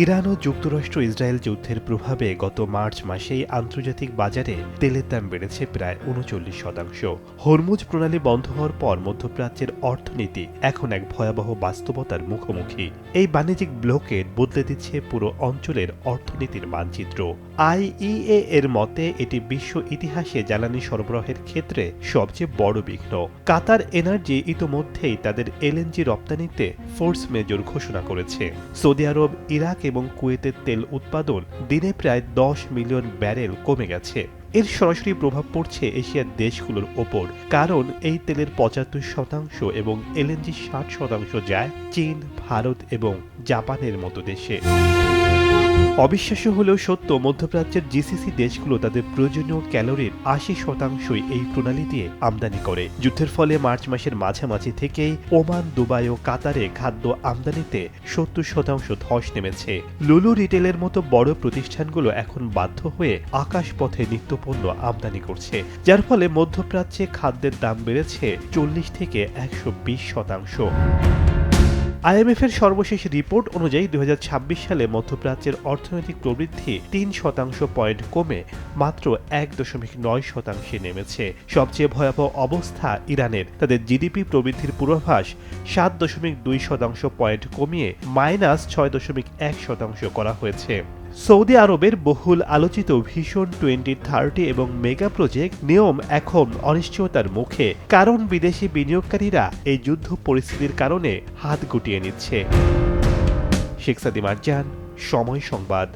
Iran ও যুক্তরাষ্ট্র Israel যুদ্ধের প্রভাবে গত মার্চ মাসেই আন্তর্জাতিক বাজারে তেলের দাম বেড়েছে প্রায় ৩৯%। হরমুজ প্রণালী বন্ধ হওয়ার পর মধ্যপ্রাচ্যের অর্থনীতি এখন এক ভয়াবহ বাস্তবতার মুখোমুখি। এই বাণিজ্যিক ব্লকেড বদলে দিচ্ছে পুরো অঞ্চলের অর্থনীতির মানচিত্র। আইইএ এর মতে এটি বিশ্ব ইতিহাসে জ্বালানি সরবরাহের ক্ষেত্রে সবচেয়ে বড় বিঘ্ন। কাতার এনার্জি ইতোমধ্যেই তাদের এলএনজি রপ্তানিতে ফোর্স মেজর ঘোষণা করেছে। সৌদি আরব, ইরাক এবং কুয়েতের তেল উৎপাদন দিনে প্রায় 10 মিলিয়ন ব্যারেল কমে গেছে। এর সরাসরি প্রভাব পড়ছে এশিয়ার দেশগুলোর ওপর, কারণ এই তেলের 75% এবং এলএনজি 60% যায় চীন, ভারত এবং জাপানের মতো দেশে। অবিশ্বাস্য হলেও সত্য, মধ্যপ্রাচ্যের জিসিসি দেশগুলো তাদের প্রয়োজনীয় ক্যালোরির 80%ই এই প্রণালী দিয়ে আমদানি করে। যুদ্ধের ফলে মার্চ মাসের মাঝামাঝি থেকেই ওমান, দুবাই ও কাতারে খাদ্য আমদানিতে 70% ধস নেমেছে। লুলু রিটেলের মতো বড় প্রতিষ্ঠানগুলো এখন বাধ্য হয়ে আকাশপথে নিত্যপণ্য আমদানি করছে, যার ফলে মধ্যপ্রাচ্যে খাদ্যের দাম বেড়েছে 40 থেকে 120%। আইএমএফ এর সর্বশেষ রিপোর্ট অনুযায়ী 2026 সালে মধ্যপ্রাচ্যের অর্থনৈতিক প্রবৃদ্ধি 3% পয়েন্ট কমে মাত্র 1.9% নেমেছে। সবচেয়ে ভয়াবহ অবস্থা ইরানের। তাদের জিডিপি প্রবৃদ্ধির পূর্বাভাস 7.2% পয়েন্ট কমিয়ে -6.1% করা হয়েছে। সৌদি আরবের বহুল আলোচিত ভিশন 2030 এবং মেগা প্রজেক্ট নিয়ম এখন অনিশ্চয়তার মুখে, কারণ বিদেশি বিনিয়োগকারীরা এই যুদ্ধ পরিস্থিতির কারণে হাত গুটিয়ে নিচ্ছে। শেখ সাদি মারজান, সময় সংবাদ।